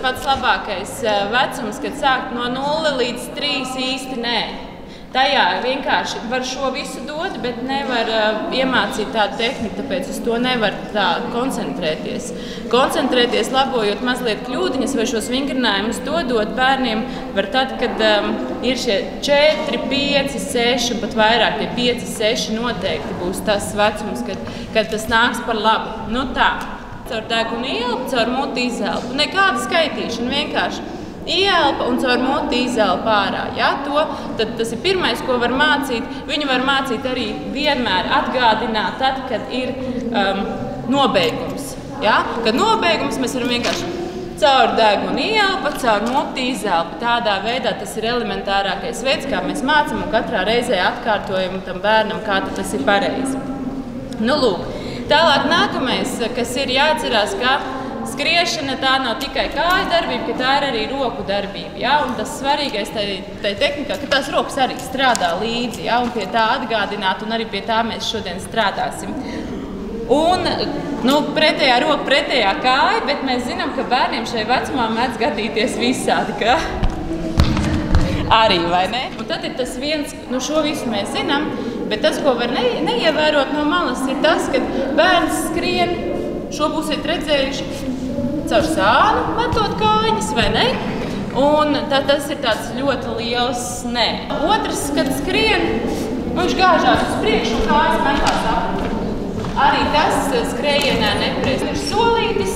pats labākais vecums, kad sākt no 0 līdz 3 īsti nē. Tajā vienkārši var šo visu dot, bet nevar iemācīt tādu tehniku, tāpēc uz to nevar tā koncentrēties. Koncentrēties, labojot mazliet kļūdiņas vai šos vingrinājumus dodot bērniem, var tad, kad ir šie 4, 5, 6 un pat vairāk, tie 5, 6 noteikti būs tas vecums, kad tas nāks par labu. Nu tā, caur degunu ielpu, caur muti izelpu. Nekāda skaitīšana, vienkārši. Ielpa un caur muti izelpa ārā. Ja? Tas ir pirmais, ko var mācīt. Viņu var mācīt arī vienmēr atgādināt tad, kad ir nobeigums. Ja? Kad nobeigums mēs varam vienkārši caur degunu ielpa, caur muti izelpa. Tādā veidā tas ir elementārākais veids, kā mēs mācam un katrā reizē atkārtojam tam bērnam, kā tas ir pareizi. Nu, lūk. Tālāk nākamais, kas ir jāatcerās, ka skriešana tā nav tikai kāju darbība, ka tā ir arī roku darbība. Ja? Un tas svarīgais tai tehnikā, ka tās rokas arī strādā līdzi, ja? Un pie tā atgādināt, un arī pie tā mēs šodien strādāsim. Un pretējā roka, pretējā kāja, bet mēs zinām, ka bērniem šai vecumā mēdz gadīties visādi, ka arī, vai ne? Un tad ir tas viens, šo visu mēs zinām, bet tas, ko var neievērot no malas, ir tas, ka bērns skrien, šo būsiet redzējuši, caur sānu metot kājiņas, vai ne? Un tas ir tāds ļoti liels nē. Otrs, kad skrien, viņš gāžās uz priekšu un kājas metās apakaļ. Arī tas skrējienā nepareizi ir solītis.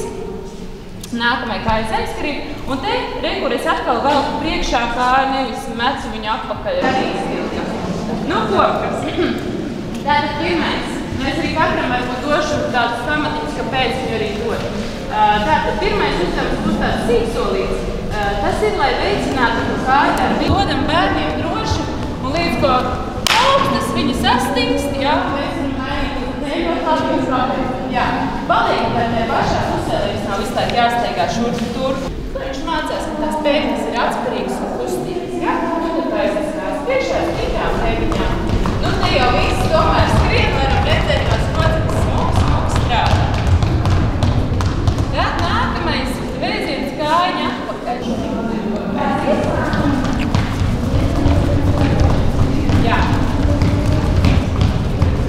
Nākamai kāja zemskrība. Un te, kur es atkal velku priekšā kāju, nevis mecu viņu apakaļ. Arī iztilkam. Nu, ko? Tātad pirmais. Mēs arī katram varbūt došu tādus pamatiņus, kāpēc viņu arī dod. Tātad pirmais uzdevums būs tāds sīksolīts. Tas ir, lai veicinātu kāju darbu. Dodam bērniem droši un līdz ko augstas viņi sastingst, jā, mēs viņu mainīt labi problēmu. Jā, paliek par te pašā pusē, lai viņš nav visu laiku jāsteigā šurp tur. Viņš mācās, ka tās pēknes ir atspērīgas un kustīgas, jā. Un tad pēc tās priekšā citām pēkņām. Nu, te jau viss tomēr skrien, varam redzēt tās notikas smuks strādā. Tad nākamais vēziens kājiņa atpakaļ. Jā.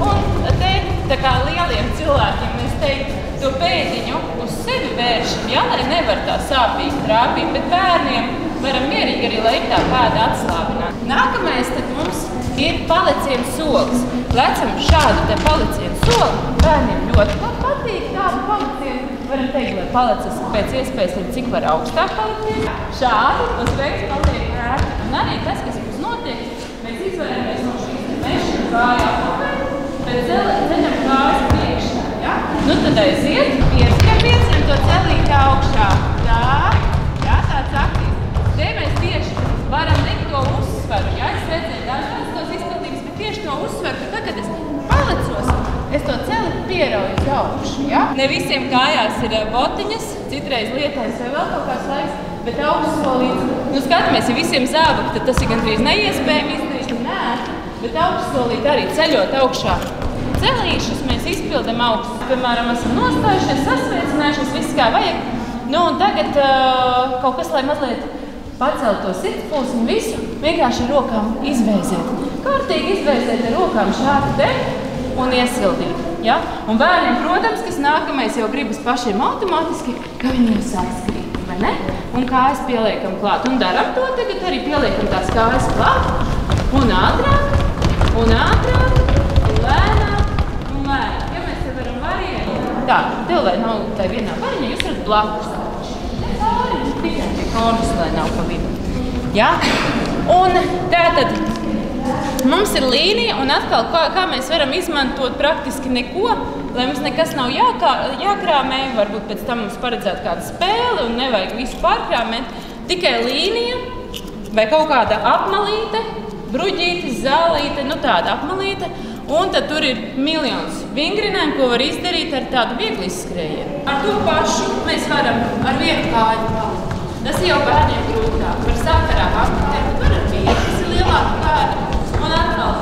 Un te, tā kā lieliem cilvēkiem, mēs teiktu, to pēdiņu uz sevi vēršam, ja, lai nevar tā sāpīgi trāpīt, bet bērniem varam mierīgi arī, lai tā pēda atslābināt. Nākamais tad mums ir palicienu solis. Lecam šādu te palicienu soli. Bērniem ļoti patīk tādu palicienu. Varam teikt, lai palicis pēc iespējas ir cik var augstāk palicienu. Šādi uzreiz paliek ērti. Un arī tas, kas mums notiek, mēs izvaramies no šīs mešana kāja apakaļ, bet ceļam kājas priekšā. Ja? Nu tad aiziet, pieciem to celīt augšā. Tā, jā, tāds aktīvs. Te mēs tieši varam likt to uzsvaru. Ja? Es redzēju dažādas tos izpildības, bet tieši to uzsvaru, ka tad, kad es palicos, es to celi pierauju uz augšu. Ja? Ne visiem kājās ir botiņas, citreiz lietēs vai vēl kaut kāds laiks, bet augstsolīts. Nu skatāmies, ja visiem zābak, tad tas ir gandrīz neiespējami izdarīt un neērti, bet augstsolīt arī ceļot augšā. Celīšus mēs izpildam augstus. Piemēram, esam nostājušies, sasveicinājušies, viss kā vajag. Nu, un tagad kaut kas, lai mazliet pacelt to sirdspulsi un visu, vienkārši ar rokām izvēzēt. Kārtīgi izvēzēt ar rokām šādi te un iesildīt. Ja? Un bērniem, protams, kas nākamais jau gribas pašiem automātiski, ka viņi jau sāk skrīt, vai ne? Un kājas pieliekam klāt. Un daram to tagad arī pieliekam tās kājas klāt. Un ātrāk, un ātrāk, un lēnāk. Ja mēs te varam variēt, tā, tev lai nav tā vienā variņā, jūs varat blakus. Tikai tie korpus, lai nav pa vidu. Ja? Un tātad mums ir līnija, un atkal, kā mēs varam izmantot praktiski neko, lai mums nekas nav jākrāmē, varbūt pēc tam mums paredzēt kādu spēli un nevajag visu pārkrāmēt. Tikai līnija vai kaut kāda apmalīte, bruģīte, zālīte, nu tāda apmalīte. Un tad tur ir miljons vingrinājumu, ko var izdarīt ar tādu vieglu izskrējienu. Ar to pašu mēs varam ar vienu kāju palikt. Tas jau bērniem grūtāk. Var sakarām apkārt, var ar vienu, tas ir lielāka kāja. Un atkal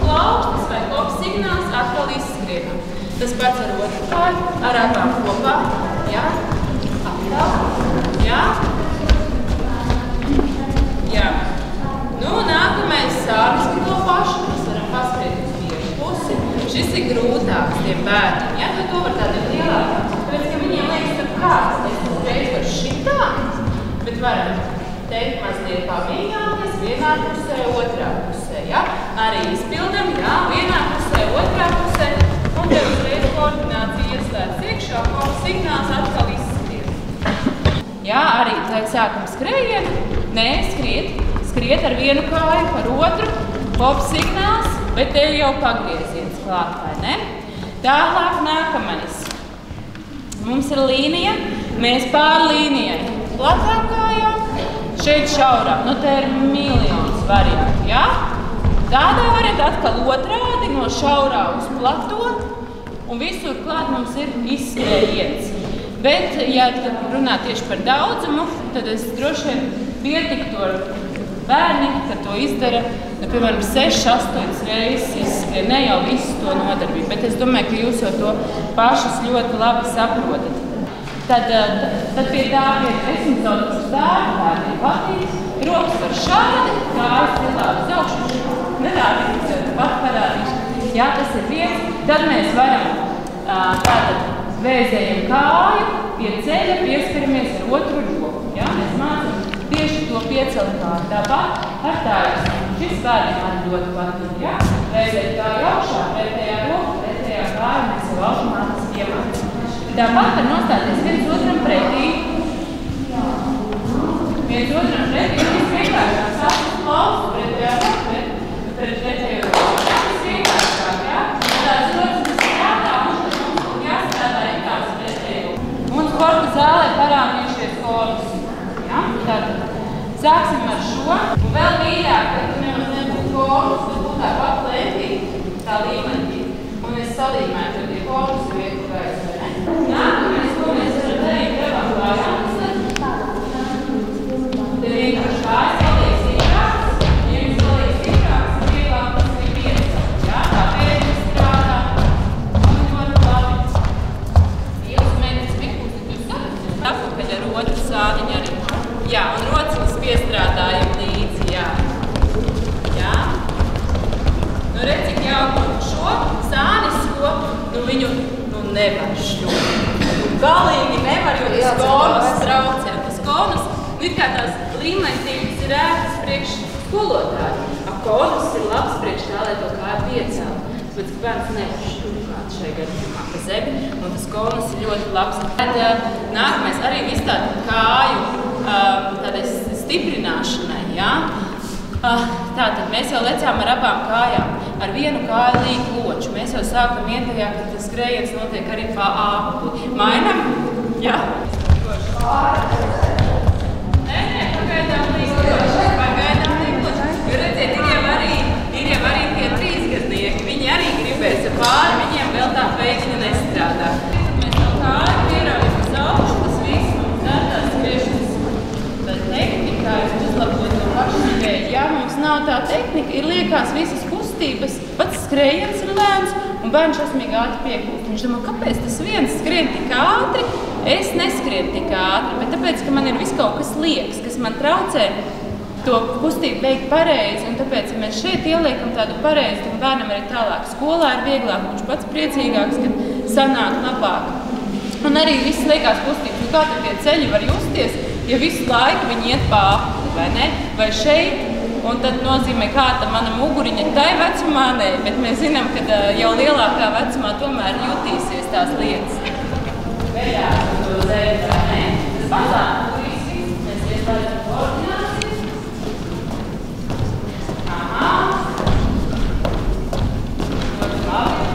plauktas vai kops signāls atkal izskrienam. Tas pats ar otru kāju, ar abām kopā. Jā, atkal. Jā, bērniem, ja, to var tādiem lielākiem. Tāpēc, ka viņiem liekas, ka kāds, es uzreiz varu šitā, bet varam teikt mazliet pamīgāties vienā pusē, otrā pusē, ja. Arī izpildam, jā, vienā pusē, otrā pusē, un te uzreiz koordinācija ieslēdz iekšā, un signāls atkal izskriet. Jā, arī tā sākam skrējienu, nē, skriet ar vienu kāju, ar otru, pop signāls, bet te jau pagrieziens klāt, vai ne? Tālāk nākamais. Mums ir līnija, mēs pār līnijai platām kājām, šeit šaurām, nu te ir miljonus variantu, jā? Tādā variantā atkal otrādi no šaurā uz plato, un visur klāt mums ir izskrējiens. Bet, ja runā tieši par daudzumu, tad es droši vien pietiktu ar bērni, kad to izdara, nu, piemēram, 6-8 reizes izskrien, ne jau visu to nodarbību, bet es domāju, ka jūs jau to pašas ļoti labi saprotat. Tad pie tā esmu sauc uz stāvu, bērniem patīk, rokas var šādi, kājas cilāt uz augšu, nedārīgs, pat parādīšu. Jā, tas ir viens. Tad mēs varam tātad vēzējam kāju, pie ceļa pieskaramies ar otru roku. Jā, mēs mācam tieši to pieceli kāju. Tāpat ar tājas. Šis bērniem arī ļoti patīk, jā. Vēzēt kāju augšā, pretējā roku, pretējā kāju, mēs jau automātiski iemācam. Tāpat var nostāties viens otram pretī. Viens otram pretī, tas vienkāršāk sākas klausu pretējā roku, pretējo roku. Tas vienkāršāk, jā? Tās rokas strādā, un mums jāstrādā ikās pretējo. Mums korpu zālē parādījušies konus. Jā? Tātad sāksim ar šo. Un vēl mīļāk, ka tu nemaz nebūtu konus, bet būtu tāpat lētī, tā līmenī. Un es salīmētu, jo tie konus ir vietu gaisu. Nākamais, ko mēs varam darīt grabām kājām, te vienkārši kājas paliek stiprāks, ja jums paliek stiprāks, vieglāk tas ir piecelt, jā, tā pēdējā strādā, un ļoti labi. Jūs mēģināt spikusi, jūs sarat, apakaļ ar otru sādiņu arī, jā, un rociņas piestrādājam līdzi, jā, jā. Nu, redz, cik jauku šo sānisko, nu viņu nevar šļūt. Galīgi nevar, jo tas konus traucē. Tas konus, nu ir kā tās līmeņtības ir ērtas priekš skolotāji. Konus ir labs priekš tā, lai to kāju piecelt. Tāpēc, ka bērns nevar šļūt šai gadījumā pa zemi, un tas konus ir ļoti labs. Tad nākamais arī viss tādu kāju tādai stiprināšanai, jā. Tātad mēs jau lecām ar abām kājām, ar vienu kāju līku loču. Mēs jau sākam ietajā, ka tas skrējiens notiek arī pa āpuli. Mainam? Jā. Nē, pagaidām līku loču. Pagaidām līku loču. Jo redziet, ir jau arī tie trīsgadnieki. Viņi arī gribēs ar pāri, viņiem vēl tā pēkšņi nestrādā. Mēs no kāju pierāļam uz augšu, tas viss mums dar tās skriešanas. Tā tehnikā ir uzlabot to pašu spēju. Ja mums nav tā tehnika, ir liekas visas kustības, pats skrējiens ir lēns un bērns šausmīgi ātri piekūst. Viņš domā, kāpēc tas viens skrien tik ātri, es neskrienu tik ātri, bet tāpēc, ka man ir viss kaut kas liekas, kas man traucē to kustību veikt pareizi, un tāpēc, ja mēs šeit ieliekam tādu pareizi, tad bērnam arī tālāk skolā ir vieglāk, viņš pats priecīgāks, kad sanāk labāk. Un arī viss liekās kustības, nu kā tad tie ceļi var justies, ja visu laiku viņi iet pa apli, vai ne? Vai šeit? Un tad nozīmē, kāda mana muguriņa tai vecumā, ne, bet mēs zinām, ka jau lielākā vecumā tomēr jutīsies tās lietas. Veļāk to zēļ, vai ne? Tas mazāk visi, mēs ieslēdzam koordinācijas. Aha. Ļoti labi.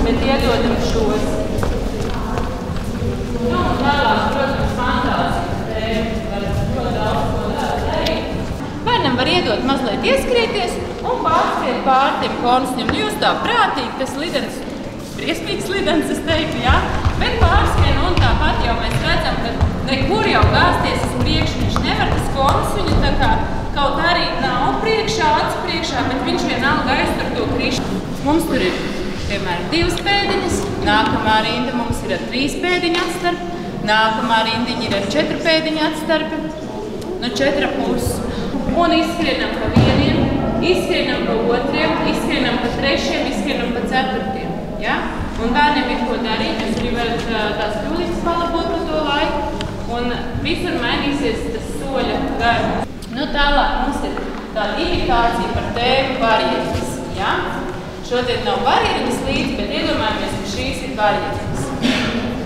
Bet iedodam šos. Nu, tālāk, protams, fantāzijas var ļoti daudz ko darīt. Bērnam var iedot mazliet ieskrieties un pārskriet pār tiem konusņiem. Nu, jūs tā prātīgi, tas lidens, briesmīgs lidens, es teiktu, jā. Bet pārskrien un tāpat jau mēs redzam, ka nekur jau gāzties uz priekšu viņš nevar, tas konus viņu tā kā kaut arī nav priekšā, acu priekšā, bet viņš vienalga aiztur to krišanu. Mums tur ir piemēram, 2 pēdiņas, Nākamā rinda mums ir ar 3 pēdiņu atstarpi. Nākamā rindiņa ir ar 4 pēdiņu atstarpi. No 4,5. Un izskrienam pa vieniem, izskrienam pa otriem, izskrienam pa trešiem, izskrienam pa 4. Ja? Un bērniem ir ko darīt. Jūs arī varat tās kļūdītas palabot pa to laiku. Un visur mainīsies tas soļa garums. Nu, tālāk mums ir tāda imitācija par tēmu barjeras. Ja? Šodien nav barjeriņas līdzi, bet iedomājamies, ka šīs ir barjeriņas.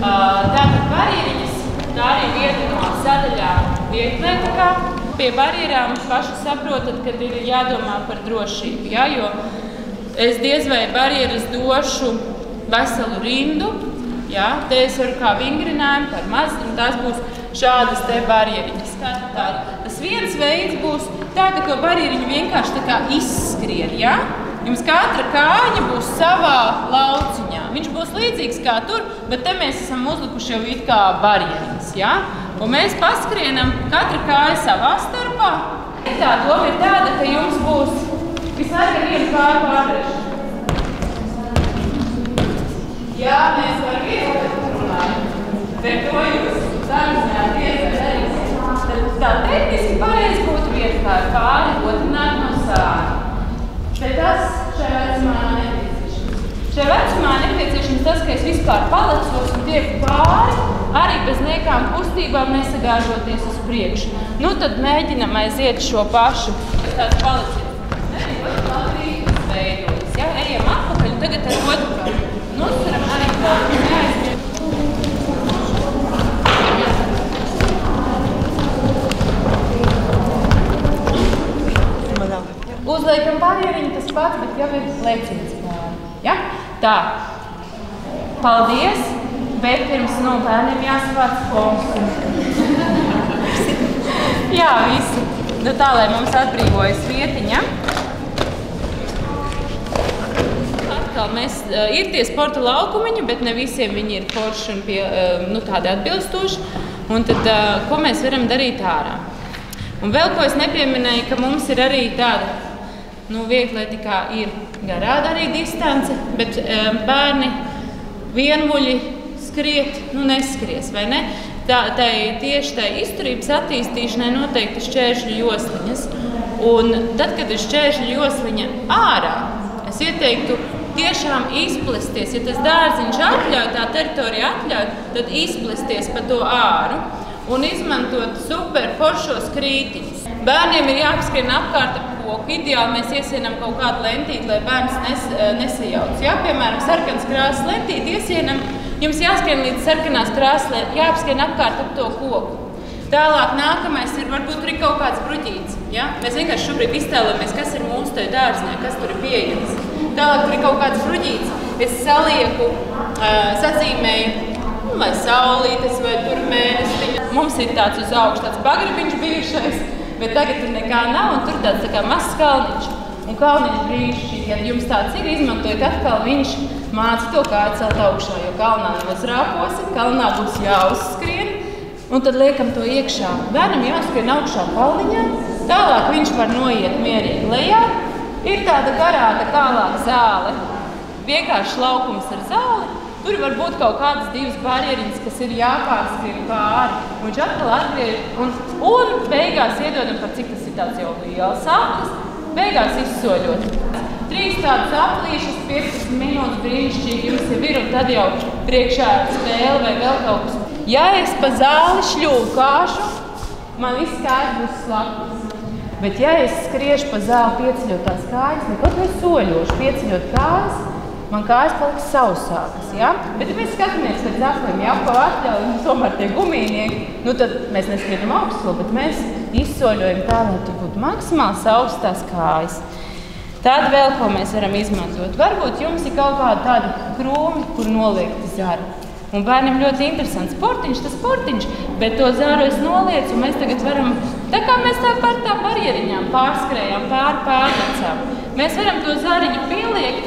Tātad barjeriņas, tā arī viena no sadaļām vieglatlētikā. Pie barjerām paši saprotat, kad ir jādomā par drošību. Ja? Jo es diez vai barjeras došu veselu rindu. Ja? Te es varu kā vingrinājumu par maz, un tās būs šādas te barjeriņas. Tas viens veids būs tāda, ka barjeriņu vienkārši tā kā izskrien. Ja? Jums katra kāja būs savā lauciņā. Viņš būs līdzīgs kā tur, bet te mēs esam uzlikuši jau it kā barjeriņas. Ja? Un mēs paskrienam katra kāja savā starpā. Tā doma ir tāda, ka jums būs visādi viena kāja pārrešana. Jā, mēs par vienu runājam, bet to jūs samazināt diezgan darīsiet. Tad tā tehniski pareizi būtu viena kāja pāri, otrināt no sāra. Bet tas šai vecumā nepieciešams. Šai vecumā nepieciešams tas, ka es vispār palecos un tieku pāri, arī bez liekām kustībām nesagāžoties uz priekšu. Nu, tad mēģinam aiziet šo pašu. Tāds paliciet. Labi, veidojas. Ja? Ejam atpakaļ, tagad ar otru kāju. Nosveram arī kādu neaizņem. Uzliekam barjeriņu tas pats, bet jau ir leciens pāri. Ja? Tā. Paldies, bet pirms bērniem jāsavāc fonds. Jā, visi. Nu tā, lai mums atbrīvojas vietiņa. Atkal mēs ir tie sporta laukumiņi, bet ne visiem viņi ir forši un tādi atbilstoši. Un tad, ko mēs varam darīt ārā? Un vēl ko es nepieminēju, ka mums ir arī tāda, vieglatlētikā ir garāda arī distance, bet bērni vienmuļi skriet, neskries, vai ne? Tieši tai izturības attīstīšanai noteikti šķēršļu josliņas. Un tad, kad ir šķēršļu josliņa ārā, es ieteiktu tiešām izplesties. Ja tas dārziņš atļauj, tā teritorija atļauj, tad izplesties pa to āru un izmantot super foršos krītiņus. Bērniem ir jāapskrien apkārt ap koku. Ideāli mēs iesienam kaut kādu lentīti, lai bērns nesajauc. Ja, piemēram, sarkanas krāsas lentīti iesienam, jums jāskrien līdz sarkanās krāsas, jāapskrien apkārt ap to koku. Tālāk nākamais ir varbūt arī kaut kāds bruģīts. Ja? Mēs vienkārši šobrīd iztēlojamies, kas ir mūsu tajā dārziņā, kas tur ir pieejams. Tālāk tur ir kaut kāds bruģīts. Es salieku, sazīmēju, vai saulītes, vai tur mēnestiņa. Mums ir tāds uz augšu, tāds pagrabiņš bijušais, bet tagad tur nekā nav, un tur tāds tā kā mazs kalniņš. Un kalniņš brīnišķīgi, ja jums tāds ir, izmantojot atkal, viņš māca to kāju celt augšā, jo kalnā nemaz rāposi, kalnā būs jāuzskrien, un tad liekam to iekšā. Bērnam jāskrien augšā kalniņā, tālāk viņš var noiet mierīgi lejā. Ir tāda garāka tālāk zāle, vienkārši laukums ar zāli. Tur var būt kaut kādas 2 barjeriņas, kas ir jāpārskrien pāri. Un viņš atkal atgriež un beigās iedodam, par cik tas ir tāds jau liels aplis, beigās izsoļot. 3 tādas aplīšas, 15 minūtes brīnišķīgi jums jau ir, un tad jau priekšā spēle vai vēl kaut kas. Ja es pa zāli šļūkāšu, man viss kājas būs slapjas. Bet ja es skriešu pa zāli pieceļot tās kājas, nekot vai soļošu, pieceļot kājas, man kājas paliks sausākas, ja? Bet ja mēs skatāmies pēc apliem, ja pa atļauj, tomēr tie gumīnieki, tad mēs neskrienam augstu, bet mēs izsoļojam tā, lai tur būtu maksimāli sausas tās kājas. Tad vēl, ko mēs varam izmantot. Varbūt jums ir kaut kāda tāda krūmi, kur noliekti zari. Un bērniem ļoti interesants sportiņš, tas sportiņš, bet to zāru es noliecu, un mēs tagad varam, tā kā mēs tā par tām barjeriņām pārskrējām, pārlecām. Mēs varam to zāriņu pieliekt,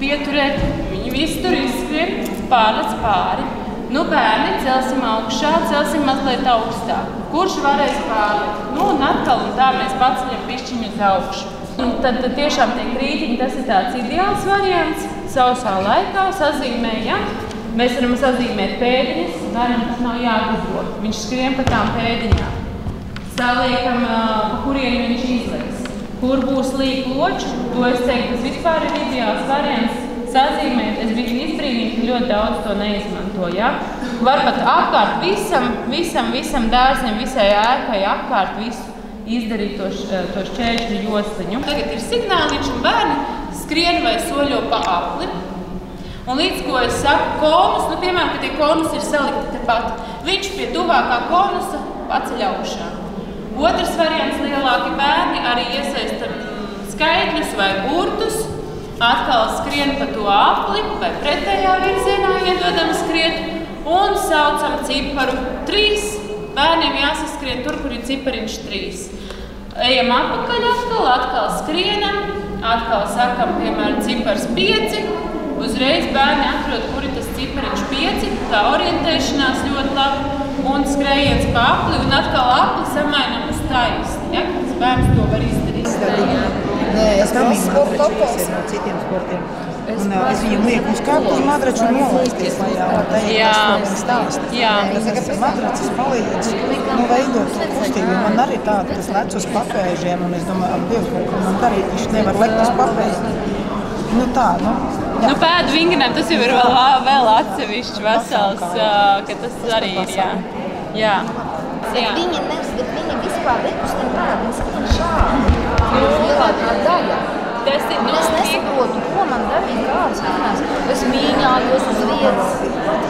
pieturēt, viņi visi tur izskrien, pārlec pāri. Bērni, celsim augšā, celsim mazliet augstāk. Kurš varēs pārlekt? Un atkal un tā mēs paceļam bišķiņu uz augšu. Un tad tiešām tie krītiņi, tas ir tāds ideāls variants. sausā laikā sazīmējam. Mēs varam sazīmēt pēdiņas, bērnam tas nav jāgudro. Viņš skrien pa tām pēdiņām. Saliekam, pa kurieni viņš izliks. Kur būs līkloču, to es teiktu, tas vispār ir ideāls variants. Sazīmēt, es biju izbrīnīta, ka ļoti daudz to neizmanto, ja? Var pat apkārt visam dārzim, visai ēkai apkārt visu izdarīt to šķēršļu josliņu. Tagad ir signāliņš un bērni skrien vai soļo pa apli. Un līdz ko es saku konus, nu piemēram, ka tie konus ir salikti tepat, viņš pie tuvākā konusa paceļ augšā. Otrs variants, lielāki bērni arī iesaista skaitļus vai burtus, atkal skrien pa to apli vai pretējā virzienā iedodam skriet un saucam ciparu 3. Bērniem jāsaskrien tur, kur ir cipariņš 3. Ejam atpakaļ atkal skrienam, atkal sakam, piemēram, cipars 5. Uzreiz bērni atrod, kur ir tas cipariņš 5, tā orientēšanās ļoti labi, un skrējiens pa apli, un atkal apli samainam uz taisni, ja? Tas bērns to var izdarīt. Nē, es domāju, matraču, kas ir no citiem sportiem. Un es viņam lieku uz kāpu uz matraču un nolaisties lejā, un tā ir tas stāsts. Tas matracis palīdz veidot to kustību. Man arī tāda, kas lec uz papēžiem, un es domāju, ap Dievu, ko man darīt, viņš nevar lekt uz papēžiem. Nu tā, Nu, pēdu vingrinājumi, tas jau ir vēl atsevišķi vesels, ka tas arī ir, jā. Viņi vispār nekustina tādu, viņi skrien šādi. Lielākā daļa. Es nesaprotu, ko man darīt, kādas vienās. Es mīņājos uz vietas,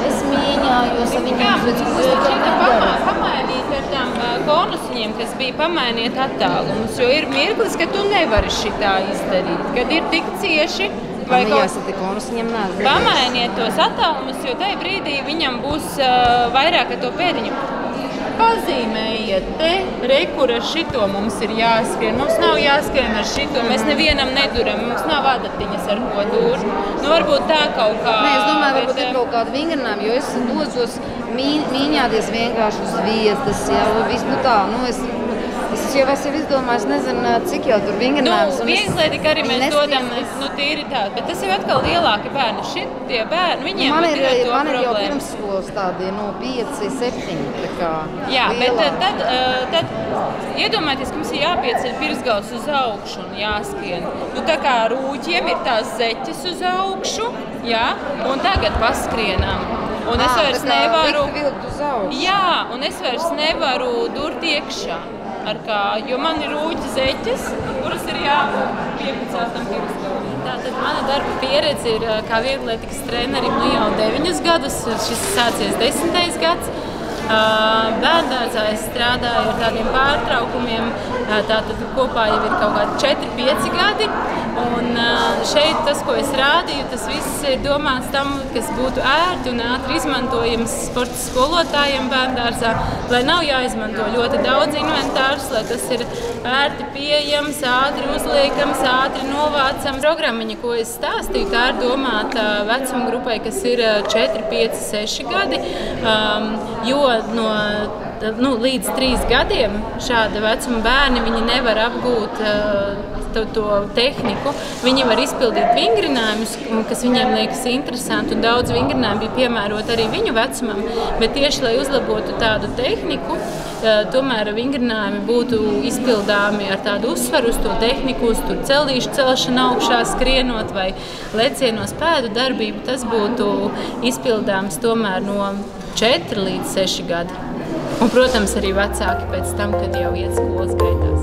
es mīņājos ar viņiem uz vietas, ko es tikai nedaru. Pamainīt ar tām konusiņiem, kas bija pamainiet attālumus, jo ir mirklis, ka tu nevari šitā izdarīt, kad ir tik cieši. Pamainiet tos attālumus, jo tajā brīdī viņam būs vairāk ar to pēdiņu. Pazīmējiet te, kur ar šito mums ir jāskrien. Mums nav jāskrien ar šito, mēs nevienam neduram, mums nav adatiņas ar ko dur. Nu, varbūt tā kaut kā... Nē, es domāju, varbūt ir kaut kāda vingrinājuma, jo es dodos mīņāties vienkārši uz vietas, jā, nu tā, es jau esmu izdomājis, nezinu, cik jau tur vingrinājums. Viegslētīgi arī mēs dodam, tīri tādu, bet tas jau atkal lielāki bērni. Šitie bērni, viņiem man ir to problēmu. Man ir jau pirmsskolas tādi, 5, 7, tā kā jā, bet tad iedomājieties, ka mums ir jāpieceļ pirksgals uz augšu un jāskrien. Nu, tā kā rūķiem ir tās zeķes uz augšu, jā, un tagad paskrienam. Un es vairs nevaru... Jā, un es vairs nevaru durt iekšā. Jo man ir rūķi zeķes, kuras ir jāpiepicās tam pirksgalam. Tātad mana darba pieredze ir kā vieglatlētikas trenerim jau 9 gadus, šis sācies 10. gads. Bērndārzā es strādāju ar tādiem pārtraukumiem, tātad kopā jau ir kaut kādi 4-5 gadi. Un šeit tas, ko es rādīju, tas viss ir domāts tam, kas būtu ērti un ātri izmantojams sporta skolotājiem bērndārzā, lai nav jāizmanto ļoti daudz inventārs, lai tas ir ērti pieejams, ātri uzliekams, ātri novācams. Programmiņa, ko es stāstīju, tā ir domāta vecuma grupai, kas ir 4, 5, 6 gadi, jo līdz 3 gadiem šāda vecuma bērni viņi nevar apgūt to tehniku. Viņi var izpildīt vingrinājumus, kas viņiem liekas interesanti, un daudz vingrinājumu bija piemērot arī viņu vecumam, bet tieši, lai uzlabotu tādu tehniku, tomēr vingrinājumi būtu izpildāmi ar tādu uzsvaru uz to tehniku, uz tur celīšu celšanu augšā skrienot vai lecienos pēdu darbību, tas būtu izpildāms tomēr no 4 līdz 6 gadi. Un, protams, arī vecāki pēc tam, kad jau iet skolas gaitās.